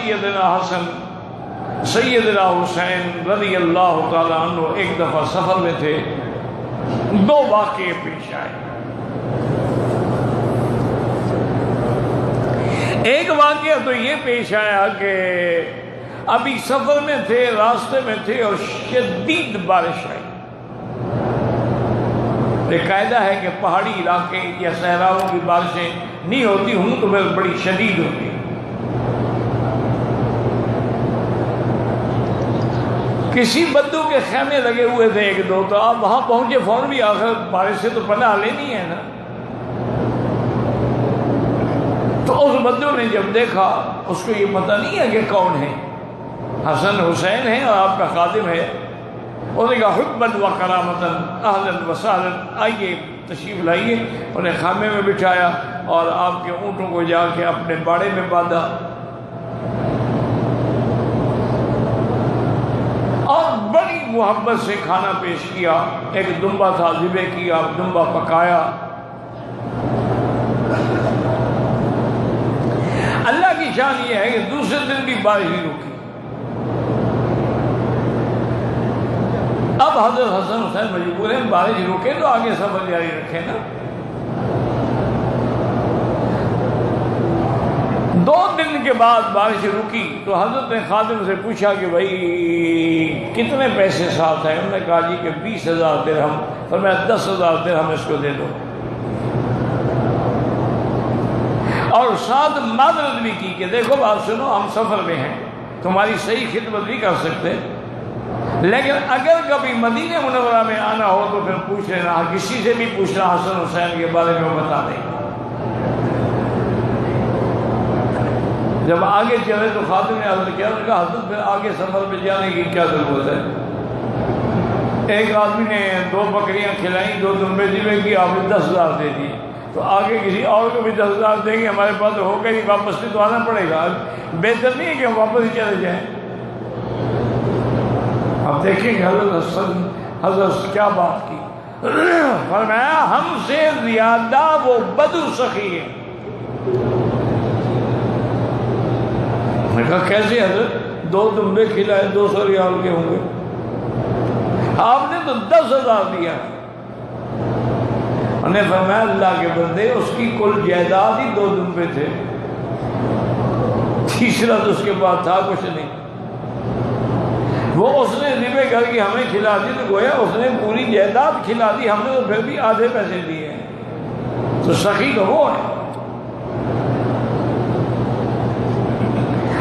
سیدنا حسن سیدنا حسین رضی اللہ تعالیٰ عنہ ایک دفعہ سفر میں تھے، دو واقعے پیش آئے۔ ایک واقعہ تو یہ پیش آیا کہ ابھی سفر میں تھے، راستے میں تھے اور شدید بارش آئی۔ یہ قاعدہ ہے کہ پہاڑی علاقے یا صحراؤں کی بارشیں نہیں ہوتی ہوں تو بڑی شدید ہوتی۔ کسی بدو کے خیمے لگے ہوئے تھے ایک دو، تو آپ وہاں پہنچے فوراً بھی، آخر بارش سے تو پناہ لینی ہے نا۔ تو اس بدو نے جب دیکھا، اس کو یہ پتہ نہیں ہے کہ کون ہے، حسن حسین ہے اور آپ کا خادم ہے، انہوں نے کہا حباً و کرامتاً اہلاً و سہلاً، آئیے تشریف لائیے۔ انہیں خیمے میں بٹھایا اور آپ کے اونٹوں کو جا کے اپنے باڑے میں باندھا اور بڑی محبت سے کھانا پیش کیا۔ ایک دمبا تھا، ذبح کیا، دمبا پکایا۔ اللہ کی شان یہ ہے کہ دوسرے دن بھی بارش ہی رکی۔ اب حضرت حسن حسین مجبور ہیں، بارش رکے تو آگے سفر جاری رکھے نا۔ 2 دن کے بعد بارش رکی تو حضرت نے خادم سے پوچھا کہ بھائی کتنے پیسے ساتھ ہیں؟ انہوں نے کہا جی کہ 20,000 درہم۔ فرمایا 10,000 درہم اس کو دے دو، اور ساتھ معذرت بھی کی کہ دیکھو بات سنو، ہم سفر میں ہیں، تمہاری صحیح خدمت بھی کر سکتے، لیکن اگر کبھی مدینہ منورہ میں آنا ہو تو پھر پوچھ لینا، کسی سے بھی پوچھنا حسن حسین کے بارے میں، وہ بتا دیں۔ جب آگے چلے تو خادم نے حضرت کیا، انہوں نے کہا حضرت پھر آگے سفر میں جانے کی کیا ضرورت ہے؟ ایک آدمی نے 2 بکریاں کھلائیں، 2 دمبے ذبح کی، آپ نے 10,000 دے دیے، تو آگے کسی اور کو بھی 10,000 دیں گے، ہمارے پاس ہو گئی، واپس بھی تو آنا پڑے گا۔ بہتر نہیں ہے کہ ہم واپس ہی چلے جائیں؟ اب دیکھیں کہ حضرت کیا بات کی۔ فرمایا ہم سے زیادہ وہ بدو سخی ہے۔ میں کہا کیسے حضرت؟ 2 دمبے کھلائے، 200 ریال کے ہوں گے، آپ نے تو 10,000 دیا۔ انہوں نے فرمایا اللہ کے بندے، اس کی کل جائیداد ہی 2 دمبے تھے، تیسرا تو اس کے بعد تھا کچھ نہیں۔ وہ اس نے ذبح کر کے ہمیں کھلا دی تو گویا اس نے پوری جائیداد کھلا دی، ہم نے تو پھر بھی آدھے پیسے دیے ہیں۔ تو سخی تو وہ ہے۔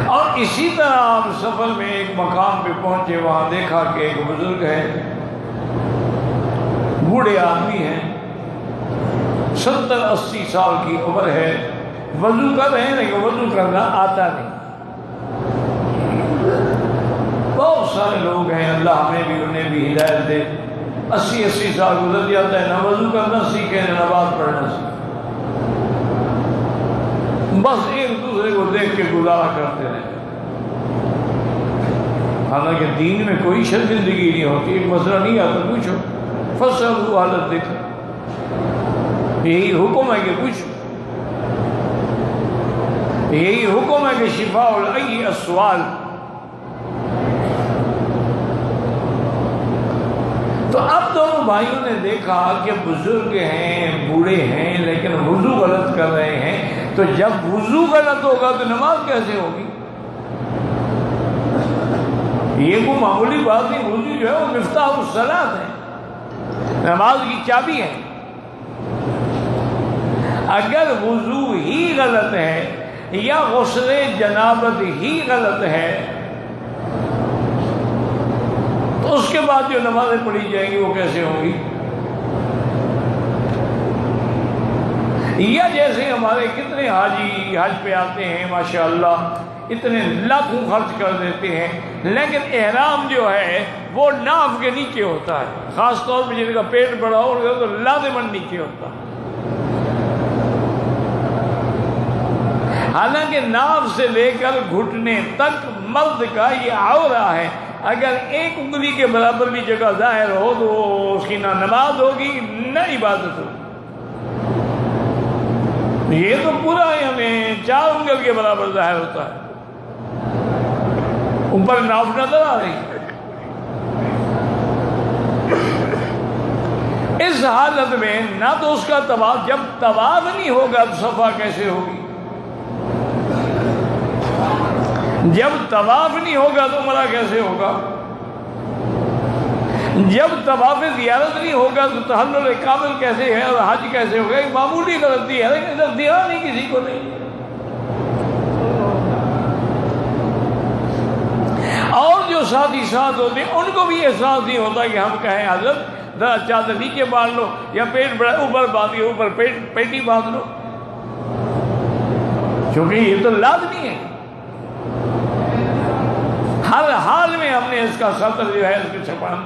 اور اسی طرح آپ سفر میں ایک مقام پہ پہنچے، وہاں دیکھا کہ ایک بزرگ ہے، بوڑھے آدمی ہیں، 70-80 سال کی عمر ہے، وضو کر رہے ہیں لیکن وضو کرنا آتا نہیں۔ بہت سارے لوگ ہیں، اللہ ہمیں بھی انہیں بھی ہدایت دے، 80 سال گزر جاتا ہے، نہ وضو کرنا سیکھے نہ نماز پڑھنا سیکھے، بس ایک دوسرے کو دیکھ کے گزارا کرتے رہے۔ حالانکہ دین میں کوئی شرمندگی نہیں ہوتی، ایک مسئلہ نہیں آتا پوچھو، فصل حالت دیکھو، یہی حکم ہے کہ پوچھو، یہی حکم ہے کہ شفاء العی السؤال۔ تو اب دونوں بھائیوں نے دیکھا کہ بزرگ ہیں، بوڑھے ہیں، لیکن وضو غلط کر رہے ہیں، تو جب وضو غلط ہوگا تو نماز کیسے ہوگی؟ یہ کوئی معمولی بات نہیں، وضو جو ہے وہ مفتاح الصلاۃ ہے، نماز کی چابی ہے۔ اگر وضو ہی غلط ہے یا غسل جنابت ہی غلط ہے تو اس کے بعد جو نمازیں پڑھی جائیں گی وہ کیسے ہوں گی؟ یا جیسے ہمارے کتنے حاجی حج پہ آتے ہیں، ماشاءاللہ اتنے لاکھوں خرچ کر دیتے ہیں، لیکن احرام جو ہے وہ ناف کے نیچے ہوتا ہے، خاص طور پہ جن کا پیٹ بڑا ہو تو لازماً نیچے ہوتا ہے۔ حالانکہ ناف سے لے کر گھٹنے تک مرد کا یہ عورہ ہے، اگر ایک انگلی کے برابر بھی جگہ ظاہر ہو تو اس کی نہ نماز ہوگی نہ عبادت ہوگی۔ یہ تو پورا ہمیں 4 انگل کے برابر ظاہر ہوتا ہے۔ اوپر ناف نظر آ رہی. اس حالت میں نہ تو اس کا طواف، جب طواف نہیں ہوگا تو صفا کیسے ہوگی؟ جب طواف نہیں ہوگا تو عمرہ کیسے ہوگا؟ جب طواف زیارت نہیں ہوگا تو تحلل کامل کیسے ہے اور حج کیسے ہوگا؟ ایک معمولی غلطی ہے لیکن ادھر دھیان نہیں کسی کو نہیں. اور جو ساتھی ساتھ ہوتے ہیں ان کو بھی احساس نہیں ہوتا کہ ہم کہیں حضرت ذرا چادر نیچے باندھ لو یا پیٹ بڑا اوپر باندھیے، اوپر پیٹی باندھ لو، کیونکہ یہ تو لازمی ہے. ہر حال میں ہم نے اس کا سطر جو ہے اس کو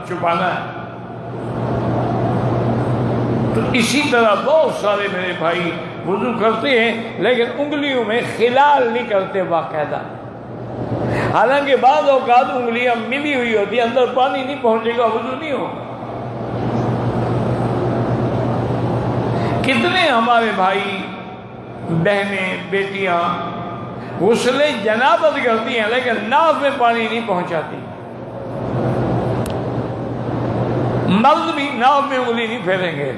چھپانا ہے. تو اسی طرح بہت سارے میرے بھائی وضو کرتے ہیں لیکن انگلیوں میں خلال نہیں کرتے باقاعدہ. حالانکہ بعض اوقات انگلیاں ملی ہوئی ہوتی ہیں، اندر پانی نہیں پہنچے گا، وضو نہیں ہوگا. کتنے ہمارے بھائی بہنیں بیٹیاں غسل جنابت کرتی ہیں لیکن ناف میں پانی نہیں پہنچاتی. مرد بھی ناف میں انگلی نہیں پھیریں گے.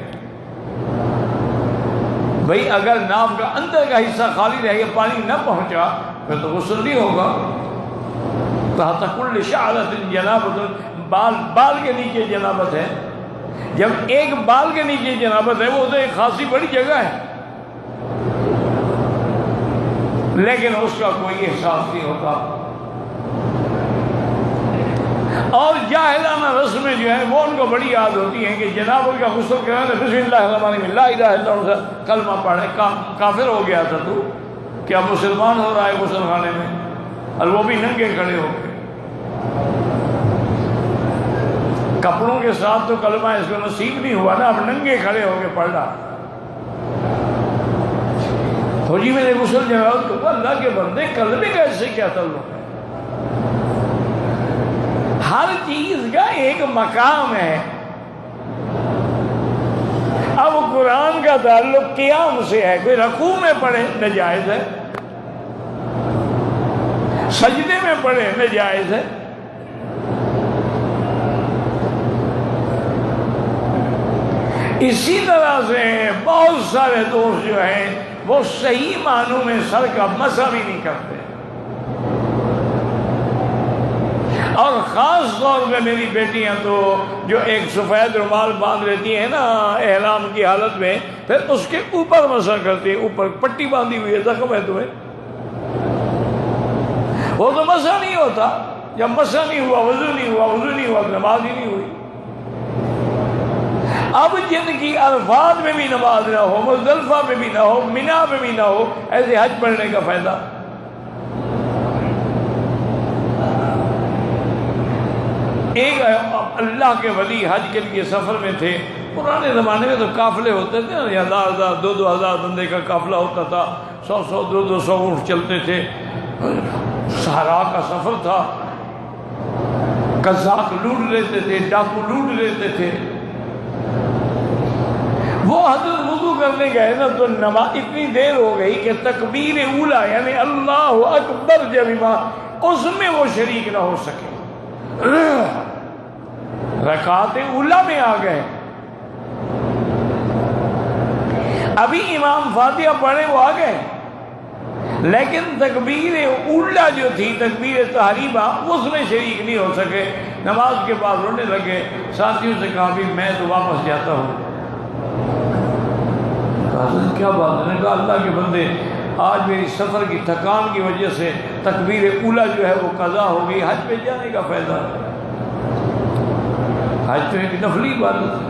بھئی اگر ناف کا اندر کا حصہ خالی رہے گا، پانی نہ پہنچا، پھر تو غسل نہیں ہوگا. تحت کل شعرۃ جنابۃ، بال کے نیچے جنابت ہے. جب ایک بال کے نیچے جنابت ہے وہ تو ایک خاصی بڑی جگہ ہے، لیکن اس کا کوئی احساس نہیں ہوتا. اور جاہلانہ رسمیں جو ہیں وہ ان کو بڑی یاد ہوتی ہیں کہ جنابت کا غسل کرانا، بسم اللہ الرحمن الرحیم، لا الہ الا اللہ کلمہ پڑھے. کافر ہو گیا تھا تو کیا مسلمان ہو رہا ہے غسل خانے میں، اور وہ بھی ننگے کھڑے ہو گئے. کپڑوں کے ساتھ تو کلمہ اس کو نصیب نہیں ہوا نا، اب ننگے کھڑے ہو کے پڑھ رہا. تو جی میں نے غسل جنابت کو، اللہ کے بندے کلمے کا اس سے کیا تعلق ہے؟ ہر چیز کا ایک مقام ہے. اب قرآن کا تعلق قیام سے ہے، کوئی رکوع میں پڑھے ناجائز ہے، سجدے میں پڑھے ناجائز ہے. اسی طرح سے بہت سارے دوست جو ہیں وہ صحیح معنوں میں سر کا مسح بھی نہیں کرتے. اور خاص طور پہ میری بیٹیاں تو جو ایک سفید رومال باندھ لیتی ہیں نا احرام کی حالت میں، پھر اس کے اوپر مسح کرتی ہیں. اوپر پٹی باندھی ہوئی ہے، زخم ہے تمہیں، وہ تو مسح نہیں ہوتا. جب مسح نہیں ہوا، وضو نہیں ہوا، وضو نہیں ہوا، نماز ہی نہیں ہوئی. اب جن کی عرفات میں بھی نماز نہ ہو، مزدلفہ میں بھی نہ ہو، مینا میں بھی نہ ہو، ایسے حج پڑھنے کا فائدہ؟ ایک اللہ کے ولی حج کے لیے سفر میں تھے. پرانے زمانے میں تو قافلے ہوتے تھے، 1000 2000 بندے کا قافلہ ہوتا تھا، 100 200 اونٹ چلتے تھے. صحرا کا سفر تھا، قزاق لوٹ لیتے تھے، ڈاکو لوٹ لیتے تھے. وہ حضرت وضو کرنے گئے نا تو نماز اتنی دیر ہو گئی کہ تکبیر اولا یعنی اللہ اکبر جب اس میں وہ شریک نہ ہو سکے. رکعت اولا میں آ گئے. ابھی امام فاتحہ پڑھے وہ آ گئے، لیکن تکبیر اولا جو تھی، تکبیر تحریمہ، اس میں شریک نہیں ہو سکے. نماز کے بعد رونے لگے. ساتھیوں سے کہا بھی میں تو واپس جاتا ہوں. کیا بات ہے؟ کہا اللہ کے بندے آج میری سفر کی تھکان کی وجہ سے تکبیر اولا جو ہے وہ قضا ہو گئی، حج پہ جانے کا فائدہ ہے. حج تو ایک نفلی عبادت ہے.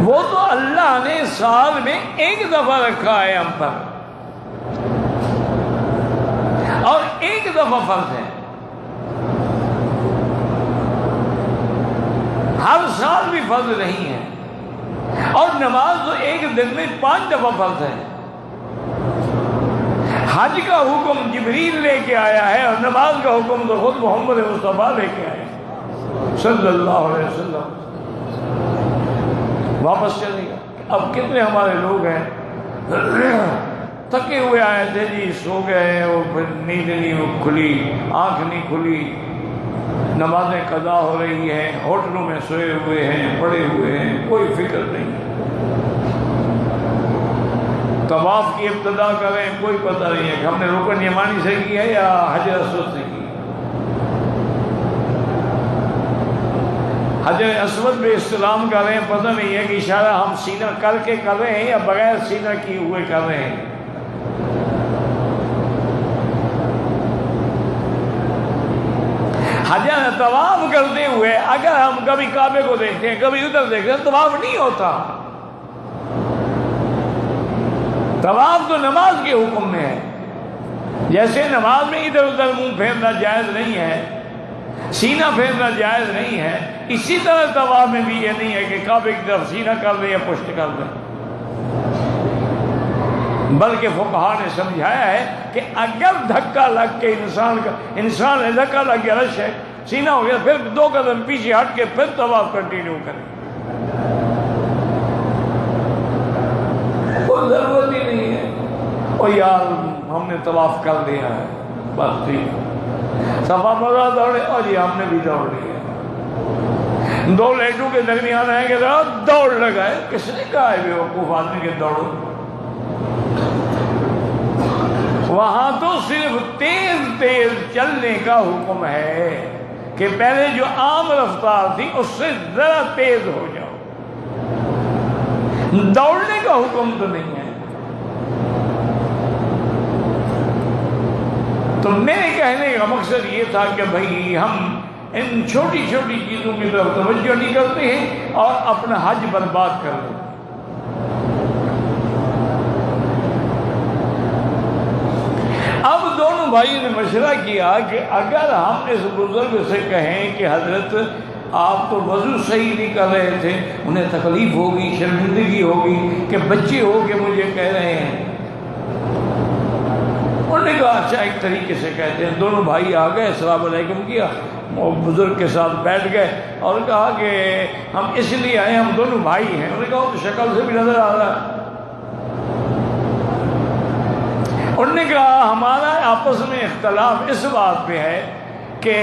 وہ تو اللہ نے سال میں ایک دفعہ رکھا ہے ہم پر، اور ایک دفعہ فرض ہے. ہر سال بھی فرض نہیں ہے. اور نماز تو ایک دن میں 5 دفعہ فرض ہے. حج کا حکم جبریل لے کے آیا ہے اور نماز کا حکم تو خود محمد مصطفیٰ لے کے آئے صلی اللہ علیہ وسلم. واپس چلے گا. اب کتنے ہمارے لوگ ہیں تھکے ہوئے آئے تھے جی، سو گئے، وہ پھر نیند نہیں کھلی، آنکھ نہیں کھلی، نمازیں قضا ہو رہی ہیں، ہوٹلوں میں سوئے ہوئے ہیں، پڑے ہوئے ہیں، کوئی فکر نہیں، طواف کی ابتدا کریں کوئی پتہ نہیں ہے کہ ہم نے رکن یمانی سے کی ہے یا حجر اسود سے کی، حجر اسود پہ استلام کر رہے ہیں، پتہ نہیں ہے کہ اشارہ ہم سینہ کر کے کر رہے ہیں یا بغیر سینہ کیے ہوئے کر رہے ہیں۔ حجر طواف کرتے ہوئے اگر ہم کبھی کعبے کو دیکھتے ہیں، کبھی ادھر دیکھتے ہیں، طواف نہیں ہوتا۔ طواف تو نماز کے حکم میں ہے، جیسے نماز میں ادھر ادھر منہ پھیرنا جائز نہیں ہے، سینہ پھیرنا جائز نہیں ہے، اسی طرح طواف میں بھی یہ نہیں ہے کہ کعبے کی طرف سینہ کر دیں یا پشت کر دیں، بلکہ فقہا نے سمجھایا ہے کہ اگر دھکا لگ کے انسان نے دھکا لگ گیا، رش ہے، سینہ ہو گیا، پھر 2 قدم پیچھے ہٹ کے پھر طواف کنٹینیو کریں، کوئی ضرورت ہی نہیں ہے اور یار ہم نے طواف کر دیا ہے بس ٹھیک، صفا مروا دوڑے اور جی ہم نے بھی دوڑ لیا، 2 لیٹوں کے درمیان آئیں گے دوڑ لگائے، کس نے کہا ہے بیوقوف آدمی کے دوڑو؟ وہاں تو صرف تیز تیز چلنے کا حکم ہے کہ پہلے جو عام رفتار تھی اس سے ذرا تیز ہو جاؤ، دوڑنے کا حکم تو نہیں ہے۔ تو میرے کہنے کا مقصد یہ تھا کہ بھائی ہم ان چھوٹی چھوٹی چیزوں کی طرف توجہ نہیں کرتے ہیں اور اپنا حج برباد کر دیتے ہیں۔ اب دونوں بھائیوں نے مشورہ کیا کہ اگر ہم اس بزرگ سے کہیں کہ حضرت آپ تو وضو صحیح نہیں کر رہے تھے، انہیں تکلیف ہوگی، شرمندگی ہوگی کہ بچے ہو کے مجھے کہہ رہے ہیں، انہوں نے کہا اچھا ایک طریقے سے کہتے ہیں۔ دونوں بھائی آ گئے، السلام علیکم کیا، وہ بزرگ کے ساتھ بیٹھ گئے اور کہا کہ ہم اس لیے آئے، ہم دونوں بھائی ہیں۔ انہوں نے کہا تو شکل سے بھی نظر آ رہا ہے۔ انہوں نے کہا ہمارا آپس میں اختلاف اس بات پہ ہے کہ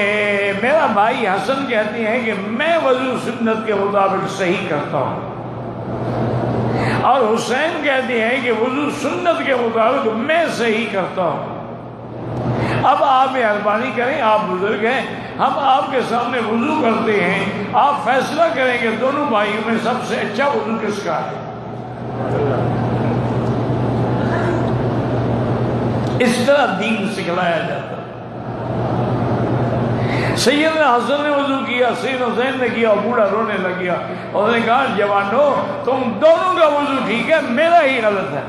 میرا بھائی حسن کہتی ہیں کہ میں وضو سنت کے مطابق صحیح کرتا ہوں، اور حسین کہتی ہیں کہ وضو سنت کے مطابق میں صحیح کرتا ہوں۔ اب آپ مہربانی کریں، آپ بزرگ ہیں، ہم آپ کے سامنے وضو کرتے ہیں، آپ فیصلہ کریں کہ دونوں بھائیوں میں سب سے اچھا وضو کس کا ہے۔ اس طرح دین سکھلایا جاتا ہے۔ سیدنا حسن نے وضو کیا، سیدنا حسین نے کیا، اور بوڑھا رونے لگ گیا، اور نے کہا جوانو تم دونوں کا وضو ٹھیک ہے، میرا ہی غلط ہے۔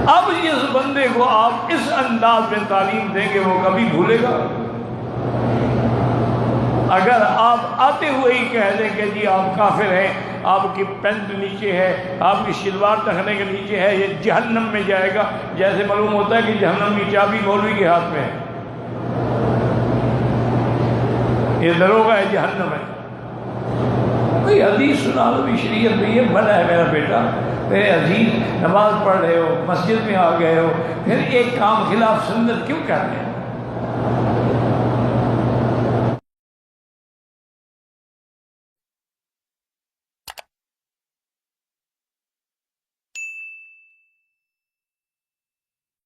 اب اس بندے کو آپ اس انداز میں تعلیم دیں گے وہ کبھی بھولے گا؟ اگر آپ آتے ہوئے ہی کہہ دیں کہ جی آپ کافر ہیں، آپ کی پینٹ نیچے ہے، آپ کی شلوار ٹخنے کے نیچے ہے، یہ جہنم میں جائے گا، جیسے معلوم ہوتا ہے کہ جہنم کی چابی مولوی کے ہاتھ میں ہے، یہ دروغہ ہے، جہنم ہے۔ کوئی حدیث سنا دو بھی، شریعت میں یہ بنا ہے میرا بیٹا، میرے عزیز، نماز پڑھ رہے ہو، مسجد میں آ گئے ہو، پھر ایک کام خلاف سنت کیوں کر رہے ہیں؟